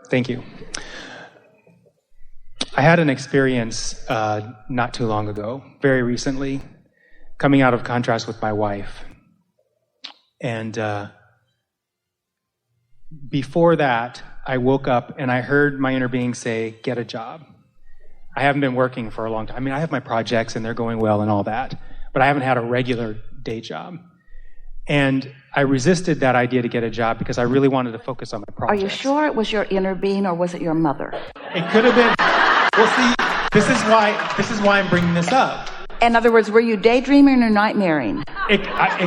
Thank you. I had an experience not too long ago, very recently, coming out of contrast with my wife. And before that, I woke up and I heard my inner being say, get a job. I haven't been working for a long time. I mean, I have my projects and they're going well and all that, but I haven't had a regular day job. And I resisted that idea to get a job because I really wanted to focus on my projects. Are you sure it was your inner being or was it your mother? It could have been. Well, see, this is why I'm bringing this up. In other words, were you daydreaming or nightmaring? It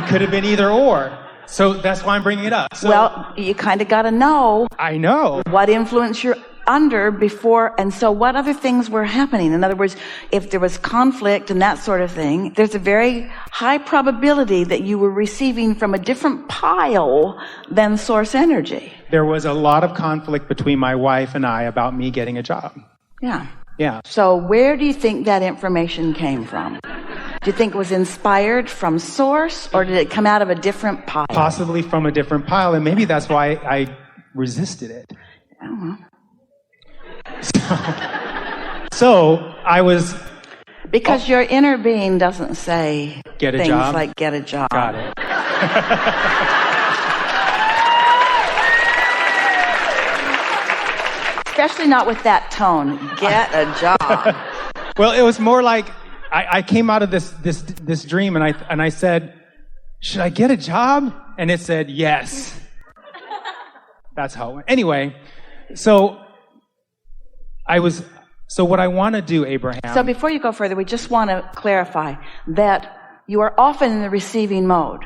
could have been either or. So that's why I'm bringing it up. So, well, you kind of got to know. I know. What influence you're under before, and so what other things were happening? In other words, if there was conflict and that sort of thing, there's a very high probability that you were receiving from a different pile than source energy. There was a lot of conflict between my wife and I about me getting a job. Yeah. Yeah. So where do you think that information came from? Do you think it was inspired from source, or did it come out of a different pile? Possibly from a different pile, and maybe that's why I resisted it. Oh. So I was... Because your inner being doesn't say get a things job? Like get a job. Got it. Especially not with that tone. Get a job. Well, it was more like I came out of this dream and I said, should I get a job? And it said yes. That's how it went. Anyway, so what I want to do, Abraham. So before you go further, we just want to clarify that you are often in the receiving mode.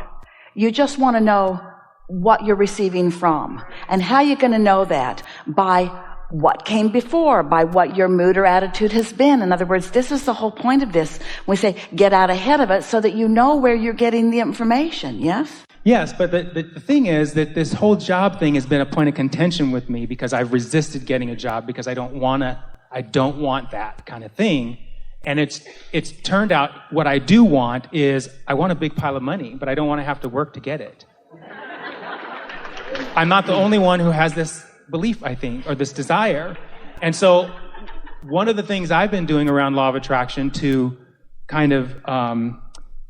You just want to know what you're receiving from. And how you're going to know that? By what came before, by what your mood or attitude has been. In other words, this is the whole point of this. We say, get out ahead of it so that you know where you're getting the information, yes? Yes, but the thing is that this whole job thing has been a point of contention with me because I've resisted getting a job because I don't want that kind of thing. And it's turned out what I do want is I want a big pile of money, but I don't want to have to work to get it. I'm not the only one who has this belief, I think, or this desire. And so one of the things I've been doing around law of attraction to kind of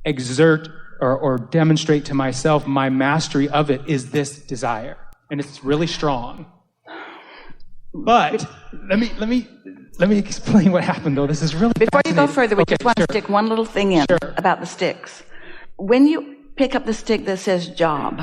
exert or demonstrate to myself my mastery of it is this desire. And it's really strong. But let me explain what happened, though. This is really Before you go further, we just want to sure. stick one little thing in about the sticks. When you pick up the stick that says job,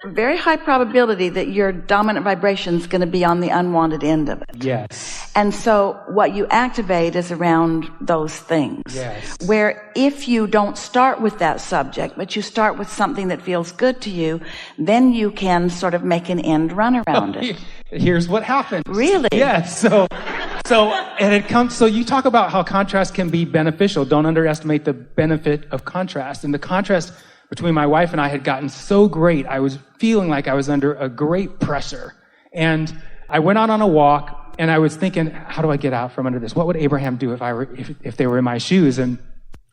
very high probability that your dominant vibration is going to be on the unwanted end of it. Yes. And so what you activate is around those things. Yes. Where if you don't start with that subject, but you start with something that feels good to you, then you can sort of make an end run around it. Here's what happened. Really? Yes. So you talk about how contrast can be beneficial. Don't underestimate the benefit of contrast. And the contrast between my wife and I had gotten so great. I was feeling like I was under a great pressure. And I went out on a walk and I was thinking, how do I get out from under this? What would Abraham do if they were in my shoes? And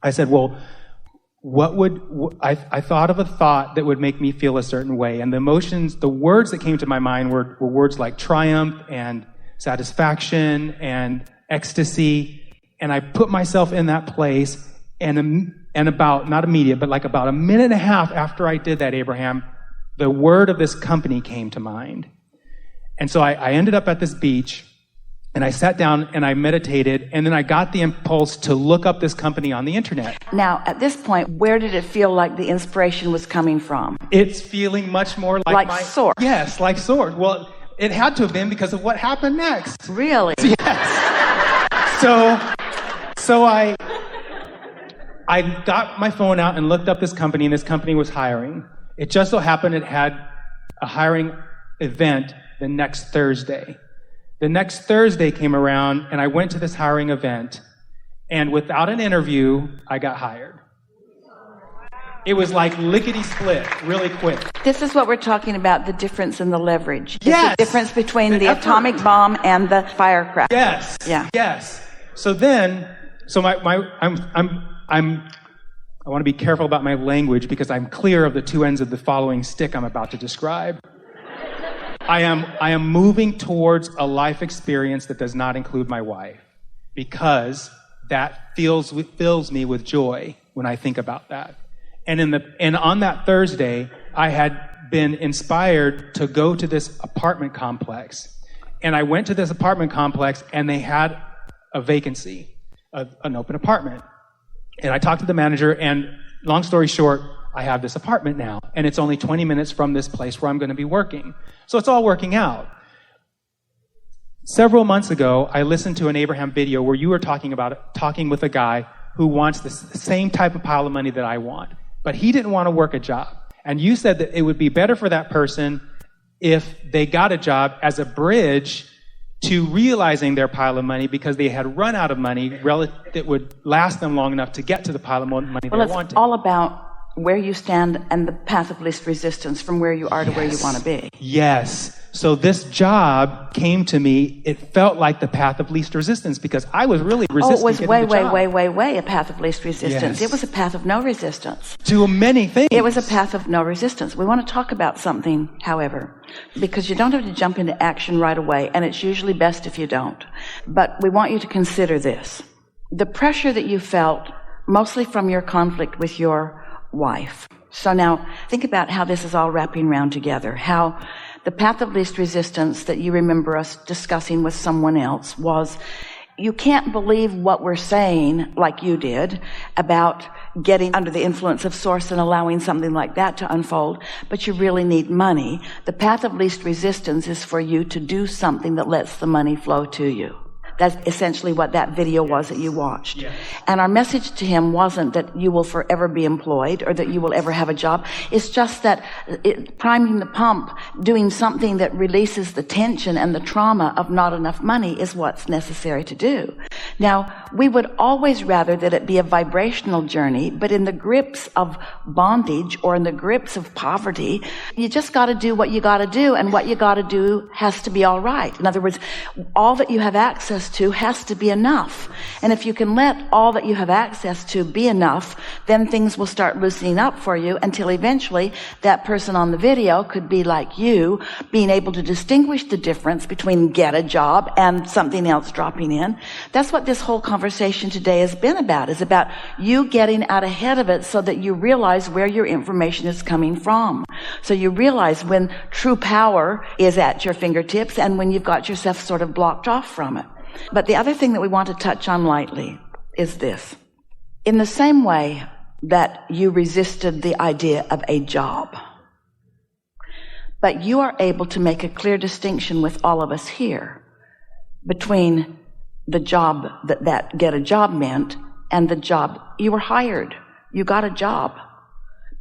I said, well, I thought of a thought that would make me feel a certain way. And the words that came to my mind were words like triumph and satisfaction and ecstasy. And I put myself in that place and about, not immediate, but like about a minute and a half after I did that, Abraham, the word of this company came to mind. And so I ended up at this beach and I sat down and I meditated and then I got the impulse to look up this company on the internet. Now, at this point, where did it feel like the inspiration was coming from? It's feeling much more like source. Yes, like source. Well, it had to have been because of what happened next. Really? Yes. So I got my phone out and looked up this company, and this company was hiring. It just so happened it had a hiring event the next Thursday. The next Thursday came around, and I went to this hiring event, and without an interview, I got hired. It was like lickety-split, really quick. This is what we're talking about, the difference in the leverage. Yes. The difference between the atomic bomb and the firecracker. Yes. Yeah. Yes. I want to be careful about my language because I'm clear of the two ends of the following stick I'm about to describe. I am moving towards a life experience that does not include my wife, because that fills me with joy when I think about that. And on that Thursday, I had been inspired to go to this apartment complex. And I went to this apartment complex, and they had a vacancy, an open apartment. And I talked to the manager, and long story short, I have this apartment now, and it's only 20 minutes from this place where I'm going to be working. So it's all working out. Several months ago, I listened to an Abraham video where you were talking with a guy who wants the same type of pile of money that I want, but he didn't want to work a job. And you said that it would be better for that person if they got a job as a bridge to realizing their pile of money, because they had run out of money that would last them long enough to get to the pile of money they wanted. Well, it's all about where you stand and the path of least resistance from where you are to where you want to be. Yes. So this job came to me, it felt like the path of least resistance, because I was really resisting. Oh, it was way a path of least resistance. Yes. It was a path of no resistance. To many things. It was a path of no resistance. We want to talk about something, however, because you don't have to jump into action right away, and it's usually best if you don't. But we want you to consider this. The pressure that you felt, mostly from your conflict with your wife. So now, think about how this is all wrapping around together. How the path of least resistance that you remember us discussing with someone else was, you can't believe what we're saying like you did about getting under the influence of source and allowing something like that to unfold, but you really need money. The path of least resistance is for you to do something that lets the money flow to you. That's essentially what that video was that you watched. Yeah. And our message to him wasn't that you will forever be employed or that you will ever have a job. It's just that priming the pump, doing something that releases the tension and the trauma of not enough money is what's necessary to do. Now, we would always rather that it be a vibrational journey, but in the grips of bondage or in the grips of poverty, you just got to do what you got to do, and what you got to do has to be all right. In other words, all that you have access to has to be enough. And if you can let all that you have access to be enough, then things will start loosening up for you until eventually that person on the video could be like you, being able to distinguish the difference between get a job and something else dropping in. That's what this whole conversation today has been about, is about you getting out ahead of it so that you realize where your information is coming from. So you realize when true power is at your fingertips and when you've got yourself sort of blocked off from it. But the other thing that we want to touch on lightly is this. In the same way that you resisted the idea of a job, but you are able to make a clear distinction with all of us here between the job that get a job meant and the job you were hired. You got a job,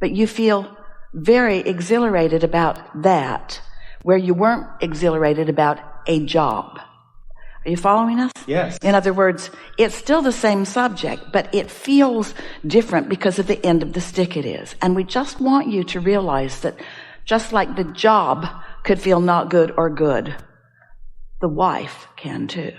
but you feel very exhilarated about that, where you weren't exhilarated about a job. Are you following us? Yes. In other words, it's still the same subject, but it feels different because of the end of the stick it is. And we just want you to realize that just like the job could feel not good or good, the wife can too.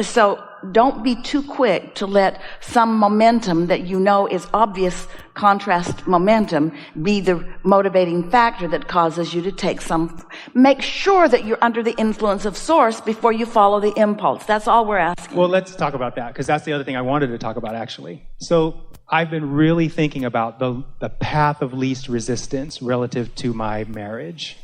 So don't be too quick to let some momentum that you know is obvious contrast momentum be the motivating factor that causes you to take some. Make sure that you're under the influence of source before you follow the impulse. That's all we're asking. Well, let's talk about that, because that's the other thing I wanted to talk about, actually. So I've been really thinking about the path of least resistance relative to my marriage.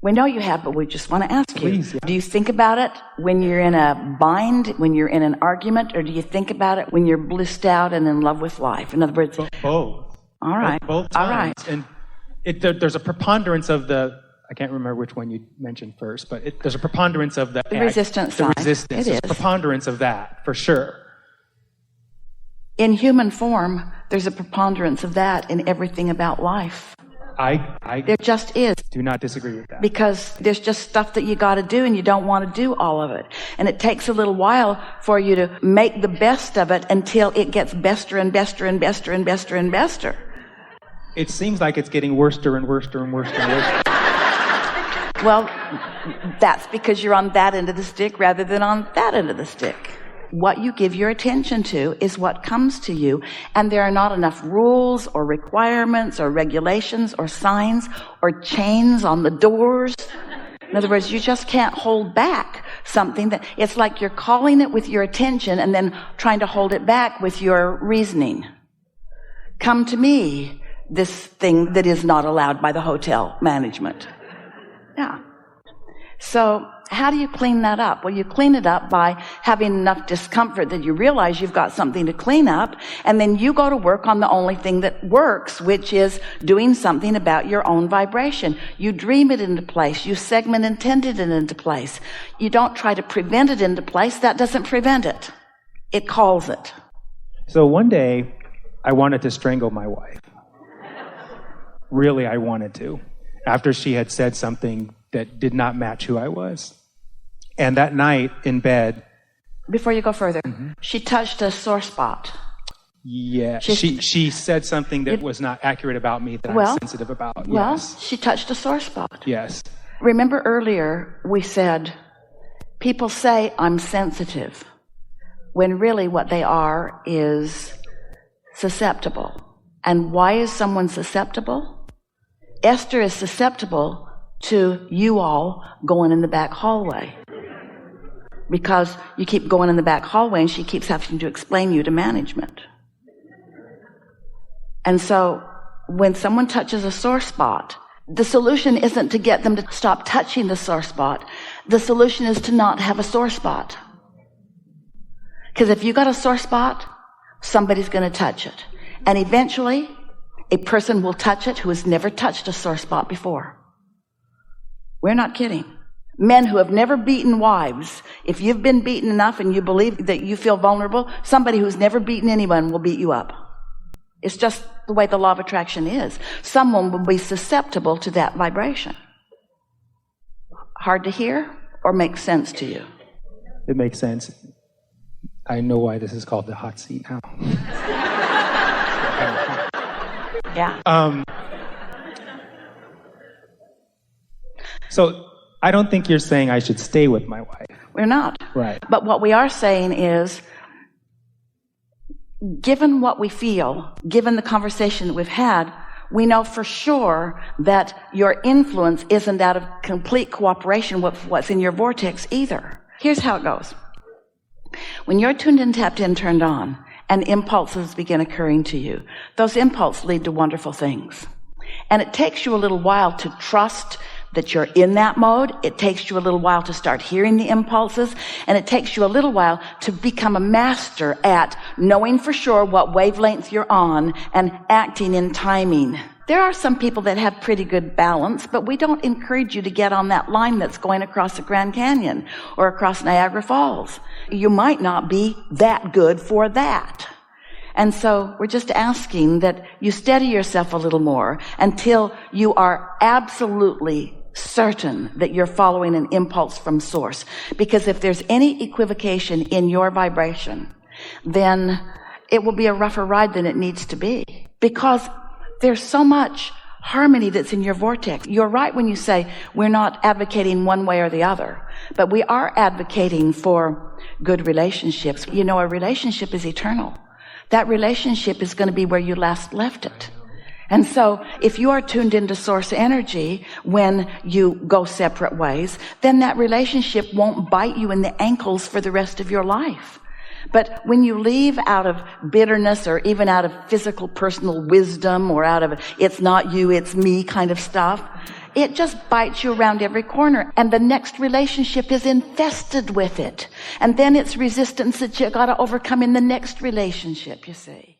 We know you have, but we just want to ask you. Please, yeah. Do you think about it when you're in a bind, when you're in an argument, or do you think about it when you're blissed out and in love with life? In other words, both. All right. Both times. All right. And there's a preponderance of I can't remember which one you mentioned first, but there's a preponderance of the resistance side. Resistance. There's a preponderance of that, for sure. In human form, there's a preponderance of that in everything about life. There just is. Do not disagree with that. Because there's just stuff that you got to do and you don't want to do all of it. And it takes a little while for you to make the best of it until it gets bester and bester and bester and bester and bester. It seems like it's getting worster and worster and worster and worster. Well, that's because you're on that end of the stick rather than on that end of the stick. what you give your attention to is what comes to you. And there are not enough rules or requirements or regulations or signs or chains on the doors. In other words, you just can't hold back something that, it's like you're calling it with your attention and then trying to hold it back with your reasoning. Come to me, this thing that is not allowed by the hotel management. Yeah. So how do you clean that up? Well, you clean it up by having enough discomfort that you realize you've got something to clean up, and then you go to work on the only thing that works, which is doing something about your own vibration. You dream it into place. You segment intended it into place. You don't try to prevent it into place. That doesn't prevent it. It calls it. So one day, I wanted to strangle my wife. Really, I wanted to. After she had said something that did not match who I was. And that night in bed... Before you go further, she touched a sore spot. Yeah, she said something that was not accurate about me that I'm sensitive about. Well, yes. She touched a sore spot. Yes. Remember earlier we said, people say I'm sensitive, when really what they are is susceptible. And why is someone susceptible? Esther is susceptible to you all going in the back hallway. Because you keep going in the back hallway and she keeps having to explain you to management. And so when someone touches a sore spot, the solution isn't to get them to stop touching the sore spot. The solution is to not have a sore spot. Because if you got a sore spot, somebody's going to touch it. And eventually, a person will touch it who has never touched a sore spot before. We're not kidding. Men who have never beaten wives, if you've been beaten enough and you believe that you feel vulnerable, somebody who's never beaten anyone will beat you up. It's just the way the law of attraction is. Someone will be susceptible to that vibration. Hard to hear or make sense to you? It makes sense. I know why this is called the hot seat now. Yeah. So I don't think you're saying I should stay with my wife. We're not. Right. But what we are saying is, given what we feel, given the conversation that we've had, we know for sure that your influence isn't out of complete cooperation with what's in your vortex either. Here's how it goes. When you're tuned in, tapped in, turned on, and impulses begin occurring to you, those impulses lead to wonderful things. And it takes you a little while to trust that you're in that mode. It takes you a little while to start hearing the impulses, and it takes you a little while to become a master at knowing for sure what wavelength you're on and acting in timing. There are some people that have pretty good balance, but we don't encourage you to get on that line that's going across the Grand Canyon or across Niagara Falls. You might not be that good for that. And so we're just asking that you steady yourself a little more until you are absolutely certain that you're following an impulse from source. Because if there's any equivocation in your vibration, then it will be a rougher ride than it needs to be. Because there's so much harmony that's in your vortex. You're right when you say we're not advocating one way or the other, but we are advocating for good relationships. You know, a relationship is eternal. That relationship is going to be where you last left it. And so if you are tuned into source energy when you go separate ways, then that relationship won't bite you in the ankles for the rest of your life. But when you leave out of bitterness or even out of physical personal wisdom or out of it's not you, it's me kind of stuff, it just bites you around every corner, and the next relationship is infested with it. And then it's resistance that you got to overcome in the next relationship, you see.